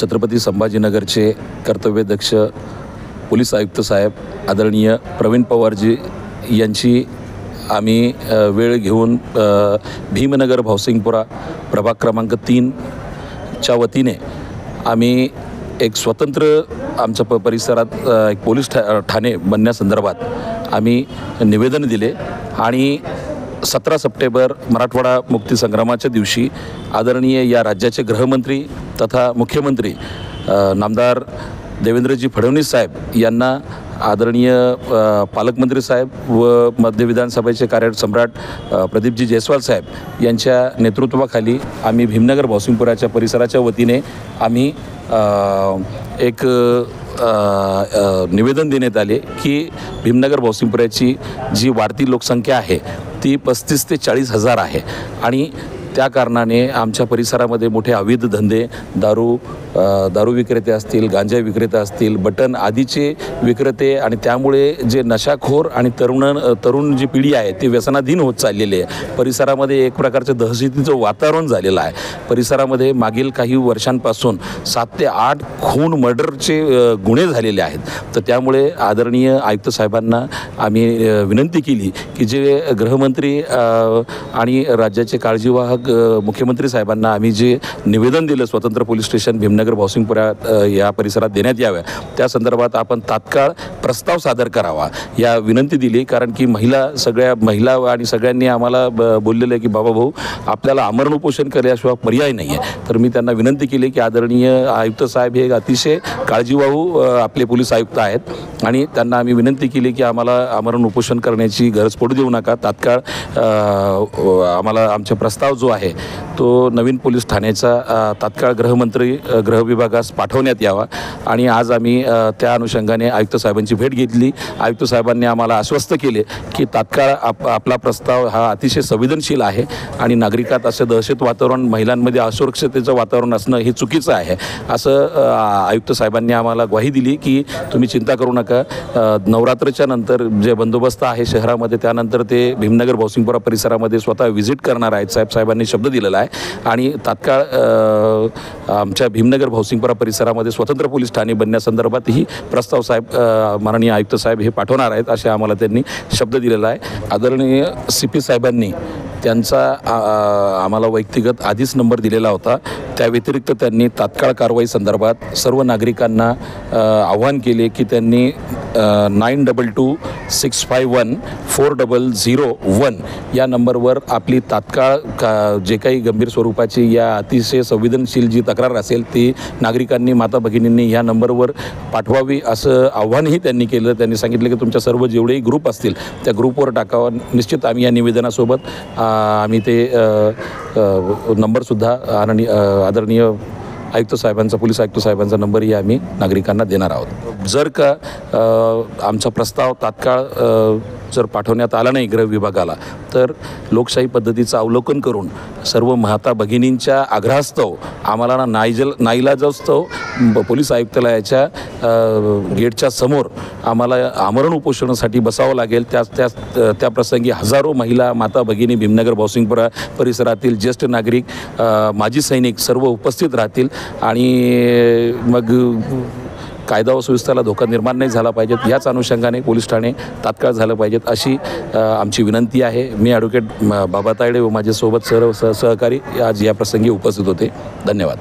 Chhatrapati संभाजीनगरचे कर्तव्यदक्ष police आयुक्त साहेब आदरणीय प्रवीण पवारजी यांची आम्ही वेळ घेऊन भीमनगर भावसिंगपुरा प्रभाग क्रमांक 3 च्या वतीने आम्ही एक स्वतंत्र आमच्या परिसरात एक पोलीस ठाणे बनण्यासंदर्भात आम्ही निवेदन दिले आणि 17 सप्टेंबर मराठवाडा मुक्तीसंग्रामाच्या दिवशी आदरणीय या राज्याचे गृहमंत्री तथा मुख्यमंत्री नामदार देवेंद्रजी फडणवीस साहेब यांना आदरणीय पालकमंत्री साहेब व मध्य विधानसभेचे सम्राट प्रदीपजी जयस्वाल साहेब यांच्या नेतृत्वाखाली आम्ही भीमनगर भावसिंगपुराच्या परिसराच्या वतीने आम्ही एक निवेदन देण्यात आले की भीमनगर भावसिंगपुराची जी वाढती लोकसंख्या आहे ती 35 ते 40 हजार आहे आणि त्या कारणाने आमच्या परिसरामध्ये मोठे अवैध धंदे दारू विक्रेते असतील, गांजा विक्रेते असतील, बटन आदीचे विक्रेते आणि त्यामुळे जे नशाखोर आणि तरुण जी पिढी आहे ती व्यसनाधीन होत चाललेली आहे. परिसरामध्ये एक प्रकारचं दहशतीचं वातावरण झालेलं आहे. परिसरामध्ये मागील काही वर्षांपासून 7 ते 8 खून मर्डरचे गुन्हे झालेले आहेत. तर त्यामुळे आदरणीय आयुक्त साहेबांना आम्ही विनंती केली की जे गृहमंत्री आणि राज्याचे काळजीवाहक मुख्यमंत्री साहेबांना आम्ही जे निवेदन दिलं स्वतंत्र पोलीस स्टेशन भीमनगर भावसिंगपुरा या परिसरात देण्यात याव्या त्या संदर्भात आपण तात्काळ प्रस्ताव सादर करावा या विनंती दिली. कारण की सगळ्या महिला आणि सगळ्यांनी आम्हाला बोललेलं आहे की बाबा भाऊ आपल्याला आमरण उपोषण केल्याशिवाय पर्याय नाही आहे. तर मी त्यांना विनंती केली की आदरणीय आयुक्त साहेब हे अतिशय काळजीवाहू आपले पोलीस आयुक्त आहेत आणि त्यांना आम्ही विनंती केली की आम्हाला आमरण उपोषण करण्याची गरज पडू देऊ नका. तात्काळ आम्हाला आमचा प्रस्ताव जो आहे तो नवीन पोलीस ठाण्याचा तात्काळ गृह विभागास पाठवण्यात यावा आणि आज आम्ही त्या अनुषंगाने आयुक्त साहेबांची भेट घेतली. आयुक्त साहेबांनी आम्हाला आश्वस्त केले की तात्काळ आपला प्रस्ताव हा अतिशय संवेदनशील आहे आणि नागरिकात असं दहशत वातावरण महिलांमध्ये असुरक्षतेचं वातावरण असणं हे चुकीचं आहे असं आयुक्त साहेबांनी आम्हाला ग्वाही दिली की तुम्ही चिंता करू नका. नवरात्रच्या नंतर जे बंदोबस्त आहे शहरामध्ये त्यानंतर ते भीमनगर भावसिंगपुरा परिसरामध्ये स्वतः व्हिजिट करणार आहेत. साहेबांनी शब्द दिलेला आहे आणि तात्काळ आमच्या भीमनगर भावसिंगपुरा परिसरामध्ये स्वतंत्र पोलीस ठाणे बनण्यासंदर्भातही प्रस्ताव साहेब माननीय आयुक्त साहेब हे पाठवणार आहेत असे आम्हाला त्यांनी शब्द दिलेला आहे. आदरणीय CP साहेबांनी त्यांचा आम्हाला व्यक्तिगत आधीच नंबर दिलेला होता. त्या व्यतिरिक्त त्यांनी तात्काळ कारवाई संदर्भात सर्व नागरिकांना आव्हान केले की त्यांनी 9226514001 या नंबरवर आपली तात्काळ जे काही गंभीर स्वरूपाची या अतिशय संवेदनशील जी तक्रार असेल ती नागरिकांनी माता भगिनींनी या नंबरवर पाठवावी असं आव्हानही त्यांनी केलं. त्यांनी सांगितलं की तुमच्या सर्व जेवढेही ग्रुप असतील त्या ग्रुपवर टाकावा. निश्चित आम्ही या निवेदनासोबत आम्ही ते नंबरसुद्धा आदरणीय आयुक्त साहेबांचा पोलीस आयुक्त साहेबांचा नंबरही आम्ही नागरिकांना देणार आहोत. जर का आमचा प्रस्ताव तात्काळ जर पाठवण्यात आला नाही गृह विभागाला तर लोकशाही पद्धतीचं अवलोकन करून सर्व माता भगिनींच्या आग्रहास्तव आम्हाला नाईलाजास्तव पोलीस आयुक्तालयाच्या गेटच्या समोर आम्हाला आमरण उपोषणासाठी बसावं लागेल. त्या प्रसंगी हजारो महिला माता भगिनी भीमनगर भावसिंगपुरा परिसरातील ज्येष्ठ नागरिक माजी सैनिक सर्व उपस्थित राहतील आणि मग कायदा व सुव्यवस्थेला धोका निर्माण नाही झाला पाहिजेत याच अनुषंगाने पोलीस ठाणे तात्काळ झालं पाहिजेत अशी आमची विनंती आहे. मी ॲडव्होकेट बाबा तायडे व माझ्यासोबत सर्व सहकारी आज या प्रसंगी उपस्थित होते. धन्यवाद.